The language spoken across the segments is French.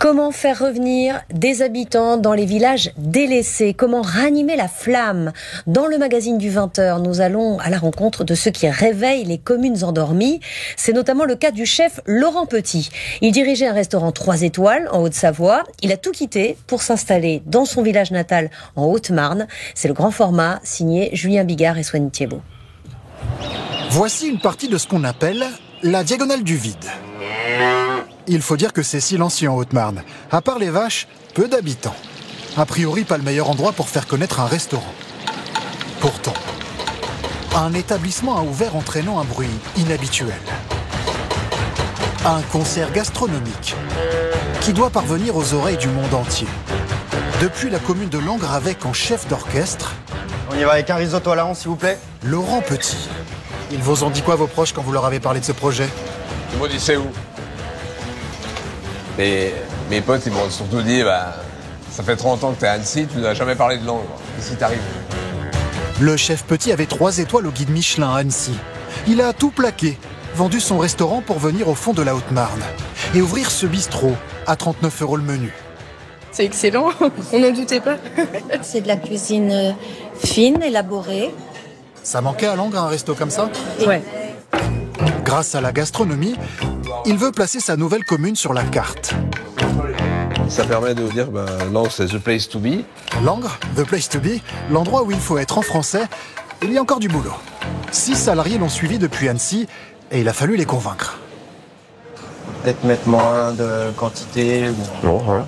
Comment faire revenir des habitants dans les villages délaissés? Comment ranimer la flamme? Dans le magazine du 20h, nous allons à la rencontre de ceux qui réveillent les communes endormies. C'est notamment le cas du chef Laurent Petit. Il dirigeait un restaurant 3 étoiles en Haute-Savoie. Il a tout quitté pour s'installer dans son village natal en Haute-Marne. C'est le grand format, signé Julien Bigard et Soigny Thiebaud. Voici une partie de ce qu'on appelle la diagonale du vide. Il faut dire que c'est silencieux en Haute-Marne. À part les vaches, peu d'habitants. A priori, pas le meilleur endroit pour faire connaître un restaurant. Pourtant, un établissement a ouvert entraînant un bruit inhabituel. Un concert gastronomique qui doit parvenir aux oreilles du monde entier. Depuis la commune de Langres avec en chef d'orchestre... On y va avec un risotto à la hanche, s'il vous plaît. Laurent Petit. Ils vous ont dit quoi, vos proches, quand vous leur avez parlé de ce projet? Ils m'ont dit c'est où? Mes potes, ils m'ont surtout dit, ça fait 30 ans que t'es à Annecy, tu nous as jamais parlé de Langres. Ici, t'arrives. Le chef Petit avait 3 étoiles au guide Michelin à Annecy. Il a tout plaqué, vendu son restaurant pour venir au fond de la Haute-Marne et ouvrir ce bistrot à 39 € le menu. C'est excellent, on n'en doutait pas. C'est de la cuisine fine, élaborée. Ça manquait à Langres un resto comme ça? Ouais. Grâce à la gastronomie, il veut placer sa nouvelle commune sur la carte. Ça permet de dire, Langres, c'est the place to be. Langres, the place to be, l'endroit où il faut être en français, il y a encore du boulot. 6 salariés l'ont suivi depuis Annecy et il a fallu les convaincre. Peut-être mettre moins de quantité. Non, voilà.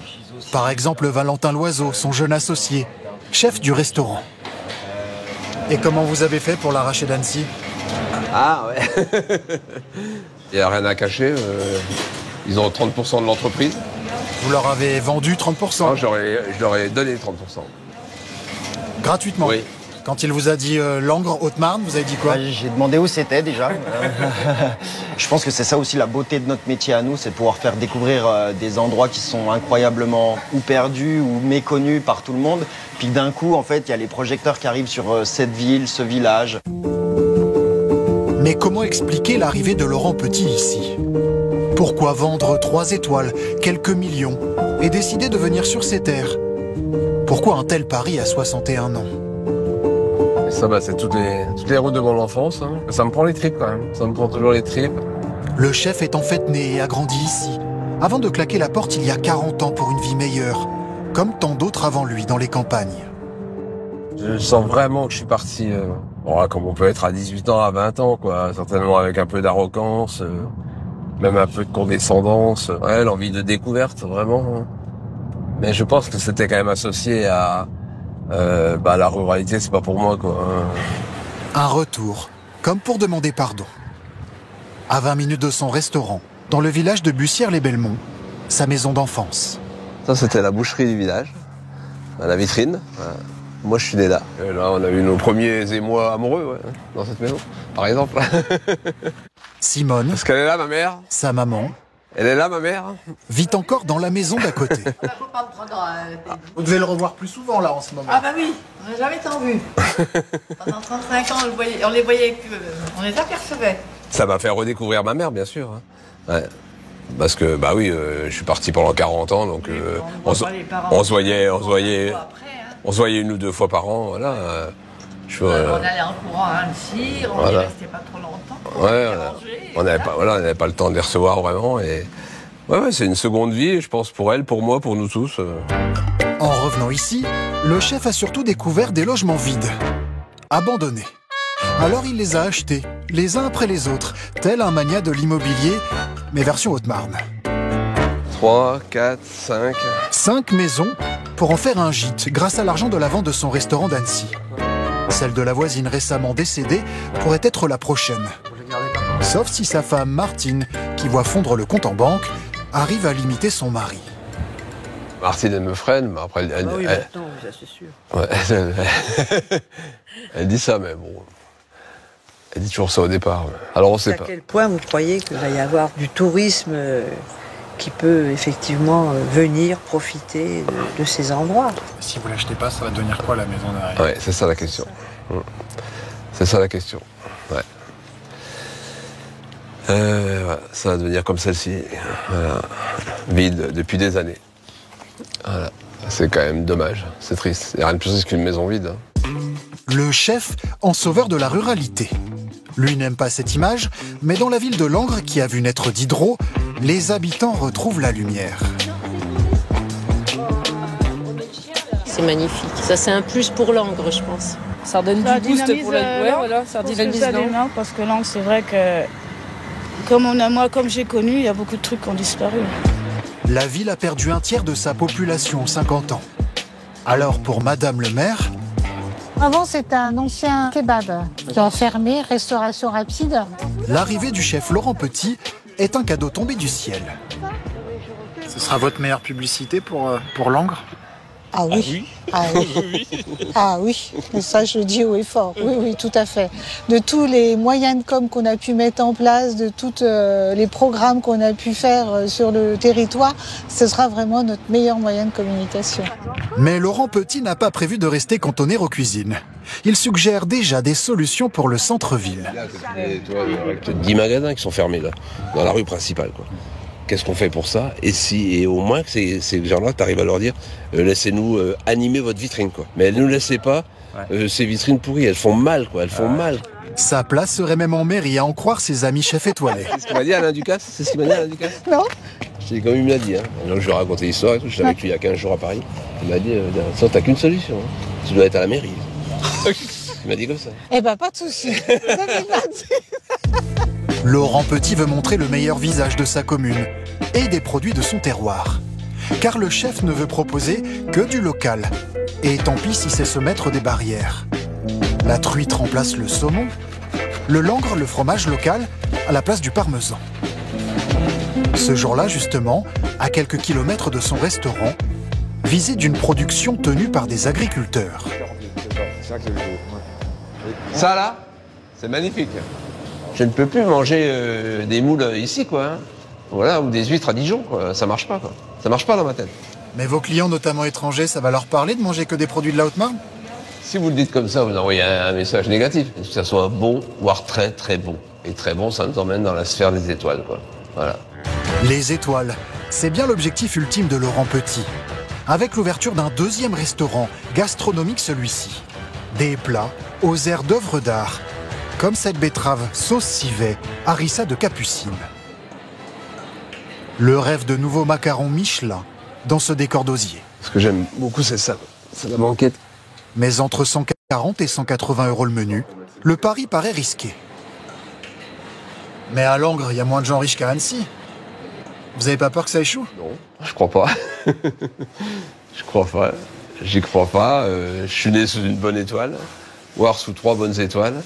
Par exemple, Valentin Loiseau, son jeune associé, chef du restaurant. Et comment vous avez fait pour l'arracher d'Annecy? Ah ouais. Il n'y a rien à cacher. Ils ont 30% de l'entreprise. Vous leur avez vendu 30%? Non, je leur ai donné 30%. Gratuitement? Oui. Quand il vous a dit Langres, Haute-Marne, vous avez dit quoi? J'ai demandé où c'était déjà. Je pense que c'est ça aussi la beauté de notre métier à nous, c'est de pouvoir faire découvrir des endroits qui sont incroyablement ou perdus ou méconnus par tout le monde. Puis d'un coup, en fait, il y a les projecteurs qui arrivent sur cette ville, ce village. Mais comment expliquer l'arrivée de Laurent Petit ici? Pourquoi vendre 3 étoiles, quelques millions, et décider de venir sur ces terres? Pourquoi un tel pari à 61 ans? Ça, c'est toutes les routes de mon enfance. Hein. Ça me prend les tripes quand même. Ça me prend toujours les tripes. Le chef est en fait né et a grandi ici, avant de claquer la porte il y a 40 ans pour une vie meilleure, comme tant d'autres avant lui dans les campagnes. Je sens vraiment que je suis parti, comme on peut être à 18 ans, à 20 ans, quoi. Certainement avec un peu d'arrogance, même un peu de condescendance. Ouais, l'envie de découverte, vraiment. Mais je pense que c'était quand même associé à... la ruralité, c'est pas pour moi, quoi. Un retour, comme pour demander pardon. À 20 minutes de son restaurant, dans le village de Bussière-les-Belmonts, sa maison d'enfance. Ça, c'était la boucherie du village, à la vitrine. Moi, je suis né là. Et là, on a eu nos premiers émois amoureux, ouais, dans cette maison, par exemple. Simone, Parce qu'elle est là, ma mère. sa maman, Elle est là, ma mère. vit encore dans la maison d'à côté. Vous devez le revoir plus souvent, là, en ce moment. Ah bah oui, on n'a jamais tant vu. Pendant 35 ans, on les voyait que... On les apercevait. Ça m'a fait redécouvrir ma mère, bien sûr. Hein. Ouais. Parce que, je suis parti pendant 40 ans, donc on se voyait on se voyait 1 ou 2 fois par an, voilà. On allait en courant à Annecy, on n'y restait pas trop longtemps. Ouais, on n'avait pas le temps de les recevoir vraiment. Et ouais, c'est une seconde vie, je pense, pour elle, pour moi, pour nous tous. En revenant ici, le chef a surtout découvert des logements vides, abandonnés. Alors il les a achetés, les uns après les autres, tel un mania de l'immobilier, mais version Haute-Marne. 3, 4, 5... 5 maisons pour en faire un gîte, grâce à l'argent de la vente de son restaurant d'Annecy. Celle de la voisine récemment décédée pourrait être la prochaine. Sauf si sa femme Martine, qui voit fondre le compte en banque, arrive à limiter son mari. Martine, elle me freine, mais après... Maintenant, ça c'est sûr. Ouais, elle dit ça, mais bon... Elle dit toujours ça au départ. Alors on sait pas. À quel point vous croyez qu'il va y avoir du tourisme qui peut effectivement venir profiter de ces endroits? Si vous l'achetez pas, ça va devenir quoi la maison derrière? Ouais, c'est ça la question. C'est ça la question. Ouais. Voilà, ça va devenir comme celle-ci. Voilà. Vide depuis des années. Voilà. C'est quand même dommage, c'est triste. Il n'y a rien de plus triste qu'une maison vide. Le chef en sauveur de la ruralité. Lui n'aime pas cette image, mais dans la ville de Langres, qui a vu naître Diderot, les habitants retrouvent la lumière. C'est magnifique. Ça, c'est un plus pour Langres, je pense. Ça redonne du boost pour la... Ouais, voilà, ça dynamise Langres. Parce que Langres, c'est vrai que, comme j'ai connu, il y a beaucoup de trucs qui ont disparu. La ville a perdu un tiers de sa population en 50 ans. Alors pour Madame le maire... Avant, c'était un ancien kebab qui a fermé, restauration rapide. L'arrivée du chef Laurent Petit est un cadeau tombé du ciel. Ce sera votre meilleure publicité pour Langres ? Ah oui. Ah oui. Ah oui. Ça, je le dis haut et fort. Oui, oui, tout à fait. De tous les moyens de com qu'on a pu mettre en place, de tous les programmes qu'on a pu faire sur le territoire, ce sera vraiment notre meilleur moyen de communication. Mais Laurent Petit n'a pas prévu de rester cantonné aux cuisines. Il suggère déjà des solutions pour le centre-ville. Là, tu vois, avec 10 magasins qui sont fermés là, dans la rue principale, quoi. Qu'est-ce qu'on fait pour ça ? Et au moins que ces gens-là, tu arrives à leur dire laissez-nous animer votre vitrine, quoi. Mais ne nous laissez pas ces vitrines pourries, elles font mal, quoi. Elles font mal. Sa place serait même en mairie, à en croire ses amis chefs étoilés. C'est ce qu'il m'a dit Alain Ducasse ? C'est ce qu'il m'a dit Alain Ducasse ? Non. C'est comme il me l'a dit. Donc je lui ai raconté l'histoire et tout. J'étais avec lui il y a 15 jours à Paris. Il m'a dit ça, t'as qu'une solution. Tu dois être à la mairie. Il m'a dit comme ça. Eh ben, pas de souci. Laurent Petit veut montrer le meilleur visage de sa commune et des produits de son terroir. Car le chef ne veut proposer que du local. Et tant pis si c'est se mettre des barrières. La truite remplace le saumon, le langre, le fromage local, à la place du parmesan. Ce jour-là, justement, à quelques kilomètres de son restaurant, visé d'une production tenue par des agriculteurs. Ça là, c'est magnifique. Je ne peux plus manger des moules ici, quoi. Voilà, ou des huîtres à Dijon, quoi. Ça marche pas, quoi. Ça marche pas dans ma tête. Mais vos clients, notamment étrangers, ça va leur parler de manger que des produits de la Haute-Marne ? Si vous le dites comme ça, vous envoyez un message négatif. Que ça soit bon, voire très très bon. Et très bon, ça nous emmène dans la sphère des étoiles, quoi. Voilà. Les étoiles, c'est bien l'objectif ultime de Laurent Petit. Avec l'ouverture d'un deuxième restaurant, gastronomique celui-ci. Des plats aux airs d'œuvres d'art, comme cette betterave sauce civet, harissa de Capucine. Le rêve de nouveaux macarons Michelin dans ce décor d'osier. Ce que j'aime beaucoup, c'est ça. C'est la banquette. Mais entre 140 et 180 € le menu, le pari paraît risqué. Mais à Langres, il y a moins de gens riches qu'à Annecy. Vous avez pas peur que ça échoue ? Non, je crois pas. Je crois pas. J'y crois pas. Je suis né sous une bonne étoile, voire sous 3 bonnes étoiles.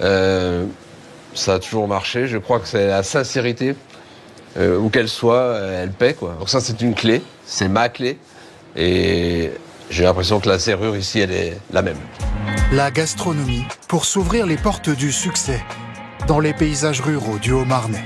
Ça a toujours marché. Je crois que c'est la sincérité, où qu'elle soit, elle paie, quoi. Donc ça, c'est une clé. C'est ma clé. Et j'ai l'impression que la serrure ici, elle est la même. La gastronomie pour s'ouvrir les portes du succès dans les paysages ruraux du Haut-Marnais.